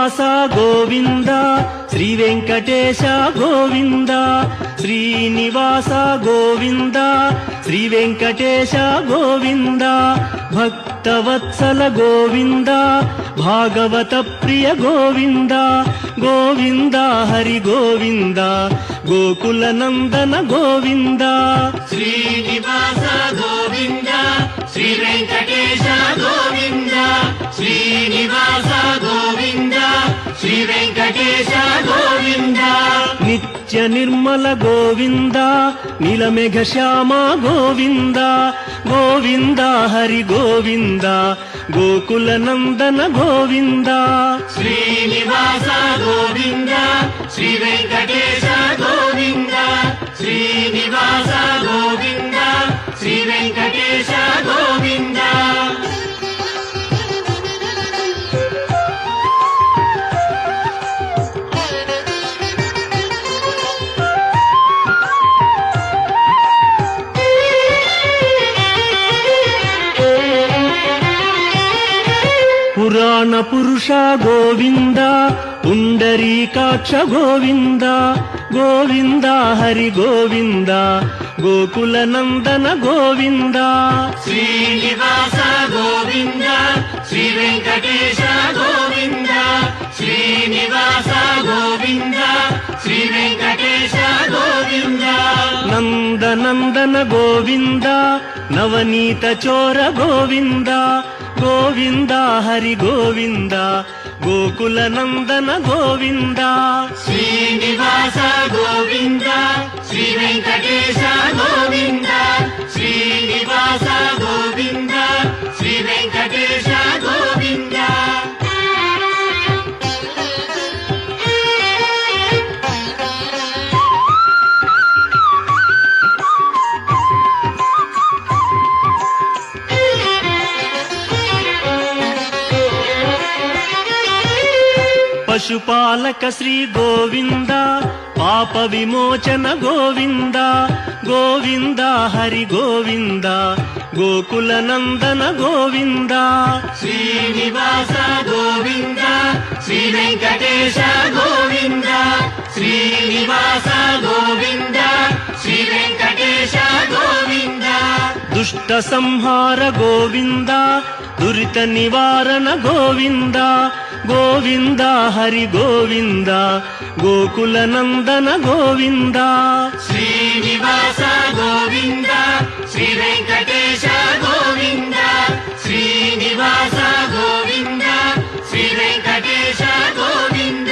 శ్రీనివాస గోవింద శ్రీ వెంకటేశ గోవింద శ్రీనివాస గోవింద శ్రీ వెంకటేశ గోవింద భక్తవత్సల గోవింద భాగవత ప్రియ గోవింద గోవింద హరి గోవింద గోకుల నందన గోవింద శ్రీనివాస గోవింద శ్రీ వెంకటేశ గోవింద శ్రీనివాస గోవింద శ్రీ వెంకటేశ గోవింద నిత్య నిర్మల గోవింద నీలమేఘ శ్యామ గోవింద గోవింద హరి గోవింద గోకుల నందన గోవింద శ్రీనివాస గోవింద శ్రీ వెంకటేశ గోవింద శ్రీనివాస గోవింద శ్రీ వెంకటేశ గోవింద పురాణ పురుష గోవింద పుండరీకాక్ష గోవింద గోవింద హరి గోవింద గోకుల నందన గోవింద శ్రీనివాస గోవింద శ్రీ వెంకటేశ గోవింద శ్రీనివాస గోవింద శ్రీ వెంకటేశ గోవింద నందనందన గోవింద నవనీత చోర గోవింద గోవింద హరి గోవింద గోకుల నందన గోవింద శ్రీనివాస గోవింద శ్రీ వెంకటేశ గోవింద శ్రీనివాస గోవింద శ్రీ వెంకటేశ గోవింద పశుపాలక శ్రీ గోవింద పాప విమోచన గోవింద గోవింద హరి గోవింద గోకుల నందన గోవింద శ్రీనివాస గోవింద శ్రీ వెంకటేశ గోవింద శ్రీనివాస గోవింద శ్రీ వెంకటేశ గోవింద దుష్ట సంహార గోవింద దురిత నివారణ గోవింద గోవింద హరి గోవింద గోకుల నందన గోవింద శ్రీనివాస గోవింద శ్రీ వెంకటేశ గోవింద శ్రీనివాస గోవింద శ్రీ వెంకటేశ గోవింద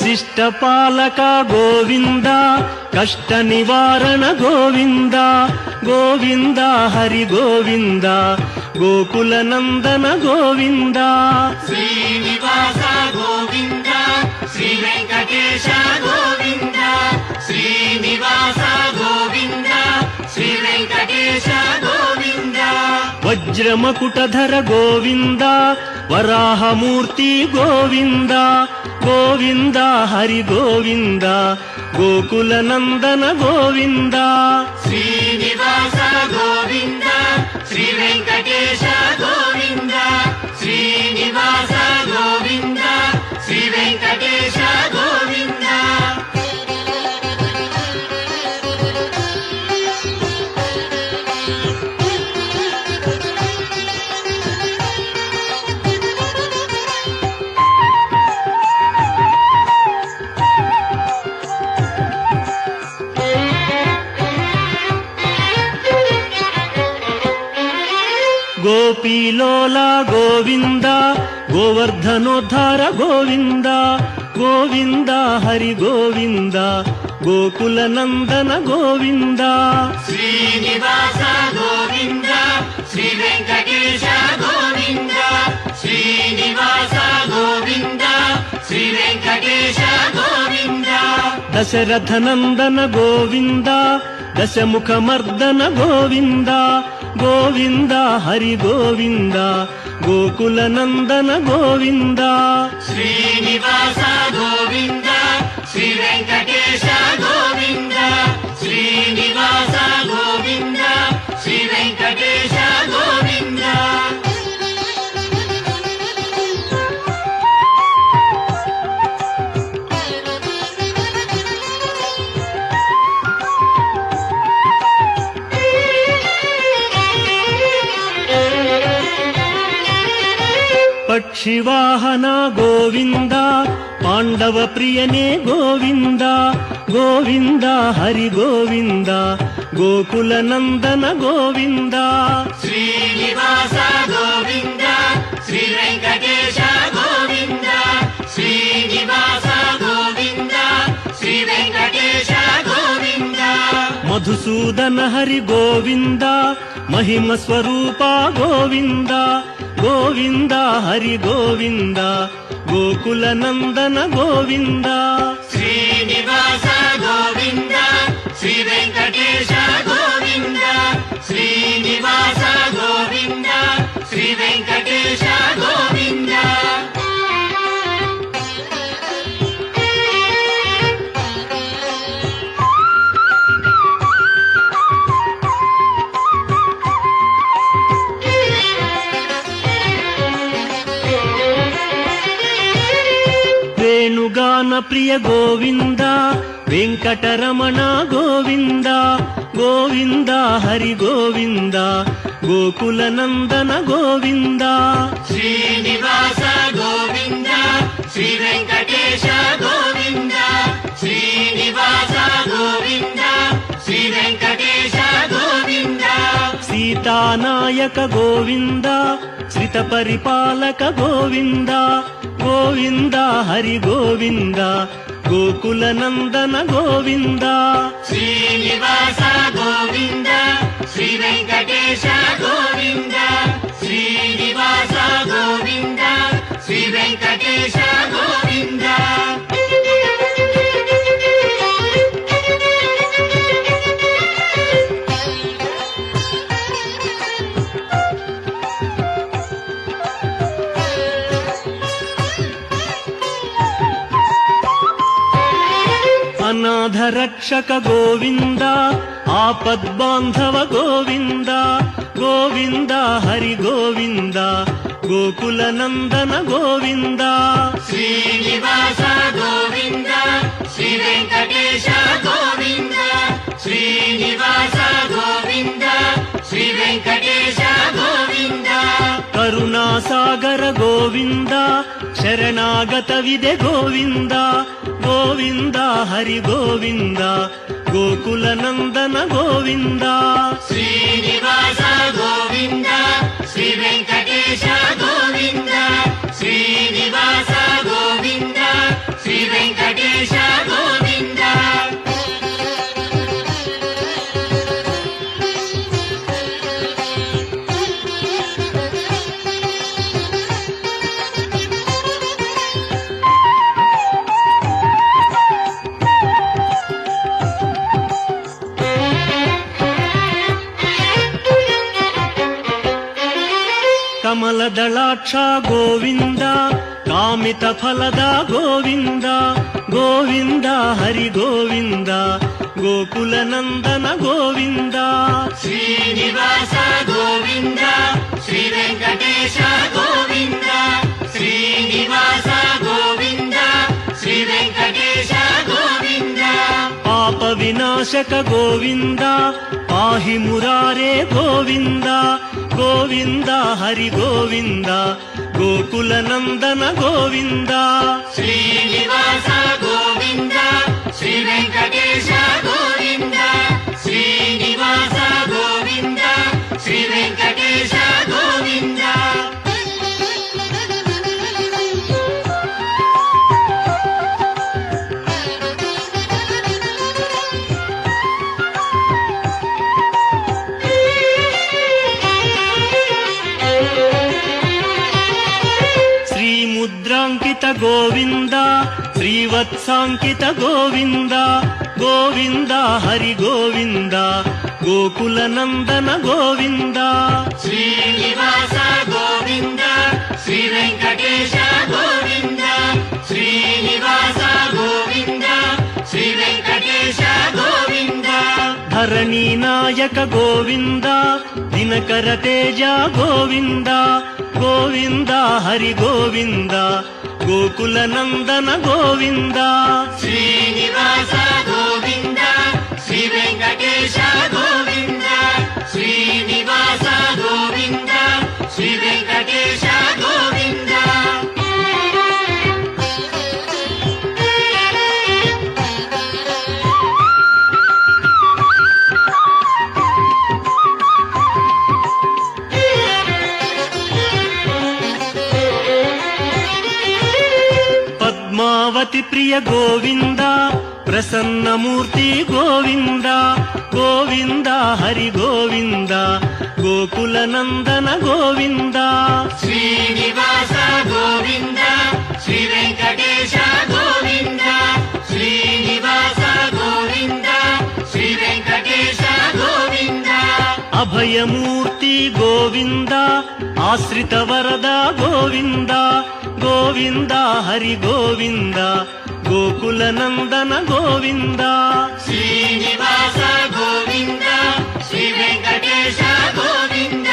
శిష్టపాలక గోవింద కష్ట నివారణ గోవింద గోవింద హరి గోవింద గోకుల నందన గోవింద శ్రీనివాస గోవింద శ్రీ వెంకటేశ గోవింద శ్రీనివాస గోవింద శ్రీ వెంకటేశ గోవింద వజ్రమకుటధర గోవింద వరాహమూర్తి గోవింద గోవింద హరి గోవింద గోకుల నందన గోవింద శ్రీనివాస గోవింద శ్రీ వెంకటేశ గోవింద శ్రీనివాస గోవింద శ్రీ వెంకటేశ గోవింద గోపీలోల గోవింద గోవర్ధనోద్ధార గోవింద గోవింద హరి గోవింద గోకుల నందన గోవింద శ్రీనివాస గోవింద శ్రీ వెంకటేశ గోవింద శ్రీనివాస గోవింద శ్రీ వెంకటేశ గోవింద దశరథనందన గోవింద దశముఖమర్దన గోవింద గోవింద హరి గోవింద గోకులనందన గోవింద శ్రీనివాస గోవింద శ్రీ వెంకటేశ గోవింద శ్రీనివాస గోవింద శ్రీ వెంకటేశ గోవింద పక్షివాహన గోవింద పాండవ ప్రియనే గోవింద గోవింద హరి గోవింద గోకులనందన గోవింద శ్రీనివాస గోవింద శ్రీ వెంకటేశ గోవింద శ్రీనివాస గోవింద శ్రీ వెంకటేశ గోవింద మధుసూదన హరి గోవింద మహిమ స్వరూప గోవింద గోవింద హరి గోవింద గోకులనందన గోవింద శ్రీనివాస గోవింద శ్రీ వెంకటేశ గోవింద శ్రీనివాస గోవింద శ్రీ వెంకటేశ గోవింద వేణుగాన ప్రియ గోవింద వెంకటరమణ గోవింద గోవింద హరి గోవింద గోకులనందన గోవింద శ్రీనివాస గోవింద శ్రీ వెంకటేశ గోవింద శ్రీనివాస గోవింద శ్రీ వెంకటేశ గోవింద సీతానాయక గోవింద శ్రిత పరిపాలక గోవింద గోవింద హరి గోవింద గోకులనందన గోవింద శ్రీనివాస గోవింద శ్రీ వెంకటేశ గోవింద శ్రీనివాస గోవింద శ్రీ వెంకటేశ గోవింద అనాథ రక్షక గోవింద ఆపద్బాంధవ గోవింద గోవింద హరి గోవింద గోకులనందన గోవింద శ్రీనివాస గోవింద శ్రీ వెంకటేశ గోవింద శ్రీనివాస గోవింద శ్రీ వెంకటేశ గోవింద కరుణాసాగర గోవింద శరణాగత విదే గోవింద గోవింద హరి గోవింద గోకులనందన గోవింద శ్రీనివాస గోవింద శ్రీ వెంకటేశ గోవింద శ్రీనివాస గోవింద శ్రీ వెంకటేశ గోవింద ಕಮಲದಳಾಕ್ಷ ಗೋವಿಂದ ಕಾಮಿತ ಫಲದ ಗೋವಿಂದ ಗೋವಿಂದ ಹರಿ ಗೋವಿಂದ ಗೋಕುಲನಂದನ ಗೋವಿಂದ ಶ್ರೀನಿವಾಸ ಗೋವಿಂದ ಶ್ರೀ ವೆಂಕಟೇಶ ಗೋವಿಂದ ಶ್ರೀನಿವಾಸ ಗೋವಿಂದ ಶ್ರೀ ವೆಂಕಟೇಶ ಗೋವಿಂದ ಪಾಪ ವಿನಾಶಕ ಗೋವಿಂದ ಪಾಹಿ ಮುರಾರೇ ಗೋವಿಂದ ಗೋವಿಂದ ಹರಿ ಗೋವಿಂದ ಗೋಕುಲನಂದನ ಗೋವಿಂದ ಶ್ರೀನಿವಾಸ ಗೋವಿಂದ ಶ್ರೀ ವೆಂಕಟೇಶ ಗೋವಿಂದ ಶ್ರೀನಿವಾಸ ಗೋವಿಂದ ಶ್ರೀ ವೆಂಕಟೇಶ ಗೋವಿಂದ ಶ್ರೀ ಮುದ್ರಾಂಕಿತ ಗೋವಿಂದ ಶ್ರೀವತ್ಸಾಂಕಿತ ಗೋವಿಂದ ಗೋವಿಂದ ಹರಿ ಗೋವಿಂದ ಗೋಕುಲ ನಂದನ ಗೋವಿಂದ ಶ್ರೀನಿವಾಸ ಗೋವಿಂದ ಶ್ರೀ ವೆಂಕಟೇಶ ಗೋವಿಂದ ಶ್ರೀನಿವಾಸ ಗೋವಿಂದ ಶ್ರೀ ವೆಂಕಟೇಶ ಗೋವಿಂದ ಧರಣಿ ನಾಯಕ ಗೋವಿಂದ ದಿನಕರ ತೇಜ ಗೋವಿಂದ ಗೋವಿಂದ ಹರಿ ಗೋವಿಂದ ಗೋಕುಲ ನಂದನ ಗೋವಿಂದ ಶ್ರೀನಿವಾಸ ಗೋವಿಂದ ಶ್ರೀ ವೆಂಕಟೇಶ ಗೋವಿಂದ ಶ್ರೀನಿವಾಸ ಗೋವಿಂದ ಶ್ರೀ ವೆಂಕಟೇಶ ಗೋವಿಂದ ಪದ್ಮಾವತಿ ಪ್ರಿಯ ಗೋವಿಂದ ಪ್ರಸನ್ನ ಮೂರ್ತಿ ಗೋವಿಂದ ಗೋವಿಂದ ಹರಿ ಗೋವಿಂದ ಗೋಕುಲ ನಂದನ ಗೋವಿಂದ ಶ್ರೀನಿವಾಸ ಗೋವಿಂದ ಶ್ರೀ ವೆಂಕಟೇಶ ಗೋವಿಂದ ಶ್ರೀನಿವಾಸ ಗೋವಿಂದ ಶ್ರೀ ವೆಂಕಟೇಶ ಗೋವಿಂದ ಅಭಯ ಮೂರ್ತಿ ಗೋವಿಂದ ಆಶ್ರಿತ ವರದ ಗೋವಿಂದ ಗೋವಿಂದ ಹರಿ ಗೋವಿಂದ ಗೋಕುಲ ನಂದನ ಗೋವಿಂದ ಶ್ರೀನಿವಾಸ ಗೋವಿಂದ ಶ್ರೀ ವೆಂಕಟೇಶ ಗೋವಿಂದ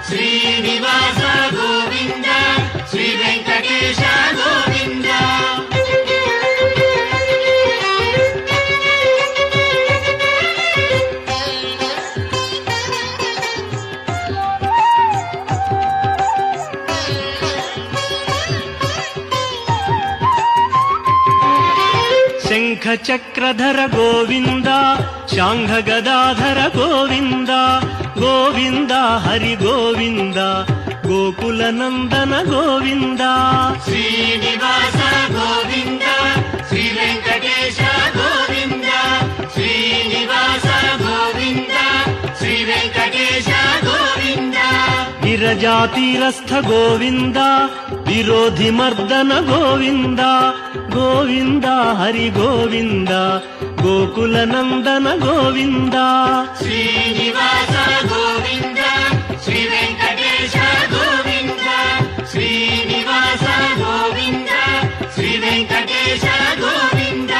ಶ್ರೀನಿವಾಸ ಗೋವಿಂದ ಶ್ರೀ ವೆಂಕಟೇಶ ಗೋವಿಂದ ಶಂಖ ಚಕ್ರಧರ ಗೋವಿಂದ ಶಾಂಘ ಗದಾಧರ ಗೋವಿಂದ ಗೋವಿಂದ ಹರಿ ಗೋವಿಂದ ಗೋಕುಲ ನಂದನ ಗೋವಿಂದ ಶ್ರೀನಿವಾಸ ಗೋವಿಂದ ಶ್ರೀ ವೆಂಕಟೇಶ ಗೋವಿಂದ ಶ್ರೀನಿವಾಸ ಗೋವಿಂದ ಶ್ರೀ ವೆಂಕಟೇಶ ಗೋವಿಂದ ವಿರಜಾತೀರಸ್ಥ ಗೋವಿಂದ ವಿರೋಧಿ ಮರ್ದನ ಗೋವಿಂದ ಗೋವಿಂದ ಹರಿ ಗೋವಿಂದ ಗೋಕುಲ ನಂದನ ಗೋವಿಂದ ಶ್ರೀನಿವಾಸ ಗೋವಿಂದ ಶ್ರೀ ವೆಂಕಟೇಶ ಗೋವಿಂದ ಶ್ರೀನಿವಾಸ ಗೋವಿಂದ ಶ್ರೀ ವೆಂಕಟೇಶ ಗೋವಿಂದ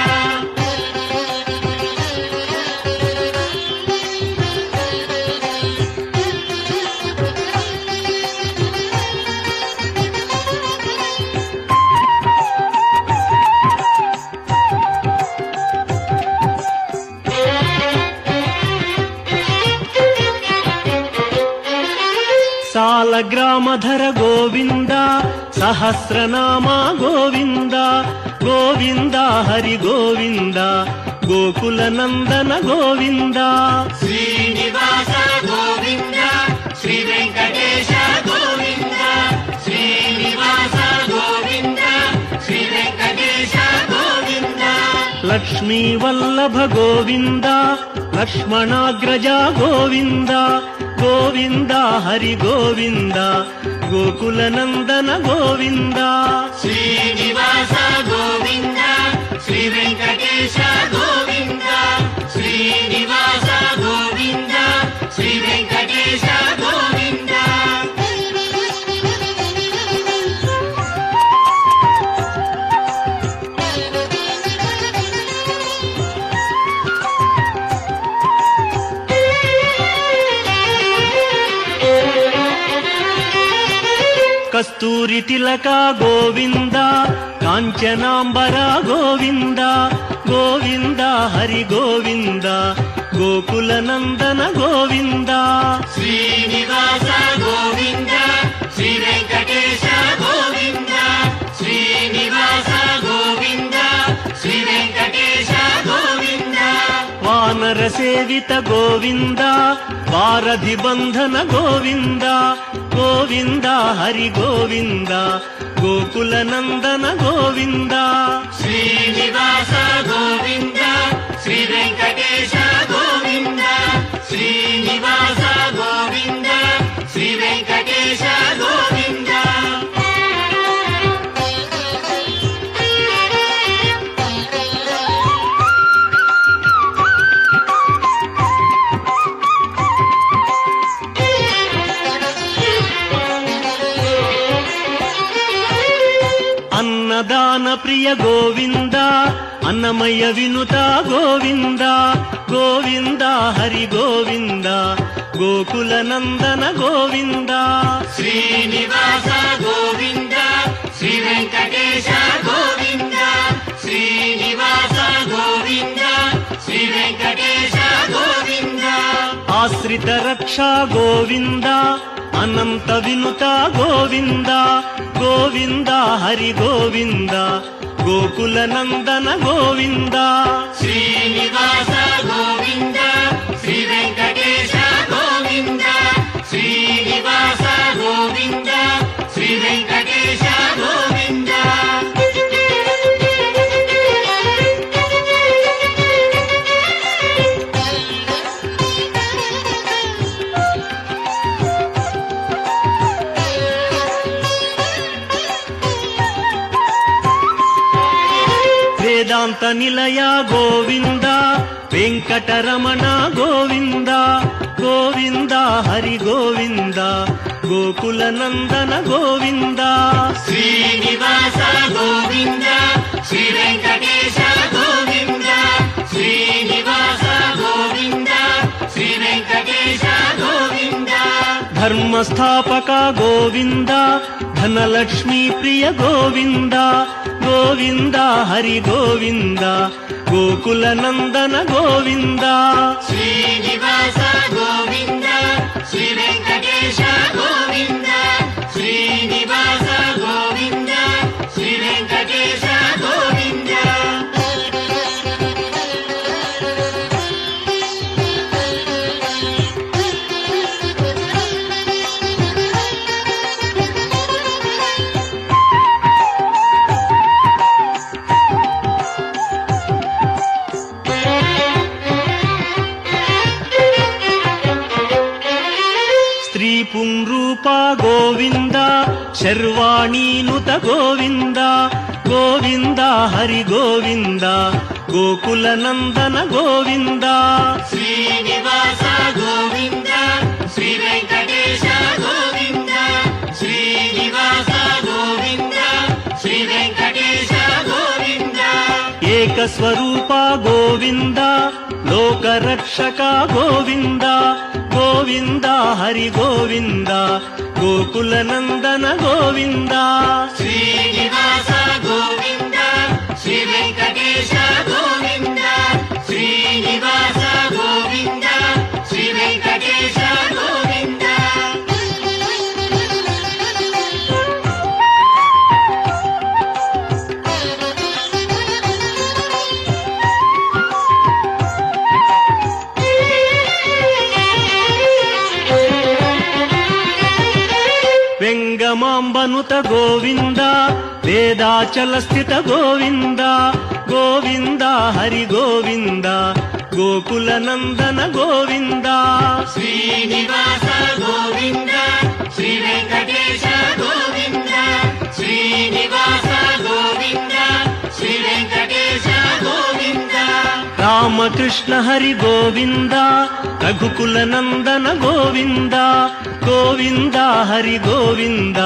ಸಾಲಗ್ರಾಮಧರ ಗೋವಿಂದ ಸಹಸ್ರನಾಮ ಗೋವಿಂದ ಗೋವಿಂದ ಹರಿ ಗೋವಿಂದ ಗೋಕುಲ ನಂದನ ಗೋವಿಂದ ಶ್ರೀನಿವಾಸ ಗೋವಿಂದ ಶ್ರೀ ವೆಂಕಟೇಶ ಗೋವಿಂದ ಶ್ರೀನಿವಾಸ ಗೋವಿಂದ ಶ್ರೀ ವೆಂಕಟೇಶ ಗೋವಿಂದ ಲಕ್ಷ್ಮೀ ವಲ್ಲಭ ಗೋವಿಂದ ಲಕ್ಷ್ಮಣಾಗ್ರಜ ಗೋವಿಂದ ಗೋವಿಂದ ಹರಿ ಗೋವಿಂದ ಗೋಕುಲ ನಂದನ ಗೋವಿಂದ ಶ್ರೀನಿವಾಸ ಗೋವಿಂದ ಶ್ರೀ ವೆಂಕಟೇಶ ಗೋವಿಂದ ಶ್ರೀನಿವಾಸ ಗೋವಿಂದ ಶ್ರೀ ವೆಂಕಟೇಶ ಗೋವಿಂದ ಕಸ್ತೂರಿ ತಿಲಕ ಗೋವಿಂದ ಕಾಂಚನಾಂಬರ ಗೋವಿಂದ ಗೋವಿಂದ ಹರಿ ಗೋವಿಂದ ಗೋಕುಲ ನಂದನ ಗೋವಿಂದ ಶ್ರೀನಿವಾಸ ಗೋವಿಂದ ಶ್ರೀ ವೆಂಕಟೇಶ ಗೋವಿಂದ ಶ್ರೀನಿವಾಸ ಗೋವಿಂದ ಶ್ರೀ ವೆಂಕಟೇಶ ಗೋವಿಂದ ವಾನರ ಸೇವಿತ ಗೋವಿಂದ ವಾರಧಿ ಬಂಧನ ಗೋವಿಂದ ಗೋವಿಂದ ಹರಿ ಗೋವಿಂದ ಗೋಕುಲ ನಂದನ ಗೋವಿಂದ ಶ್ರೀನಿವಾಸ ಗೋವಿಂದ ಶ್ರೀ ವೆಂಕಟೇಶ ಗೋವಿಂದ ಶ್ರೀನಿವಾಸ ಗೋವಿಂದ ಶ್ರೀ ವೆಂಕಟೇಶ ಗೋವಿಂದ ప్రియ గోవింద అన్నమయ్య వినుత గోవింద గోవింద హరి గోవింద గోకుల నందన గోవింద శ్రీనివాస గోవింద శ్రీ వెంకటేశ గోవింద శ్రీనివాస గోవింద శ్రీ వెంకటేశ గోవింద ఆశ్రిత రక్ష గోవింద అనంత వినుత గోవింద గోవింద హరి గోవింద గోకుల నందన గోవింద శ్రీనివాస గోవింద శ్రీ వెంకటేశ గోవింద శ్రీనివాస గోవింద శ్రీ వెంకటేశ గోవింద వేదాంత నిలయ గోవింద వెంకటరమణ గోవింద గోవింద హరి గోవింద గోకుల నందన గోవింద శ్రీనివాస గోవింద శ్రీ వెంకటేశ గోవింద శ్రీనివాస గోవింద శ్రీ వెంకటేశ గోవింద ధర్మస్థాపక గోవింద ధనలక్ష్మీ ప్రియ గోవింద గోవింద హరి గోవింద గోకుల నందన గోవింద శ్రీనివాస గోవింద శ్రీ వెంకటేశ గోవింద శ్రీనివాస గోవింద శ్రీ వెంకటేశ గోవింద స్త్రీ పుంరూప గోవింద శర్వాణీనుత గోవింద గోవింద హరి గోవింద గోకుల నందన గోవింద శ్రీనివాస గోవింద శ్రీ వెంకటేశ గోవింద శ్రీనివాస గోవింద శ్రీ వెంకటేశ గోవింద ఏకస్వరూప గోవింద లోకరక్షక గోవింద గోవింద హరి గోవింద గోకుల నందన గోవింద శ్రీనివాస గోవింద శ్రీ వెంకటేశ గోవింద శ్రీనివాస గోవింద శ్రీ వెంకటేశ గోవింద వెంగమాంబనుత గోవింద వేదాచల స్థిత గోవింద గోవింద హరి గోవింద గోకుల నందన గోవింద శ్రీనివాస గోవింద శ్రీ వెంకటేశ గోవింద శ్రీనివాస గోవింద శ్రీ వెంకటేశ గోవింద రామకృష్ణ హరి గోవింద రఘుకుల నందన గోవింద గోవింద హరి గోవింద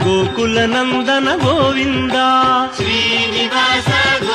గోకుల నందన గోవింద శ్రీనివాస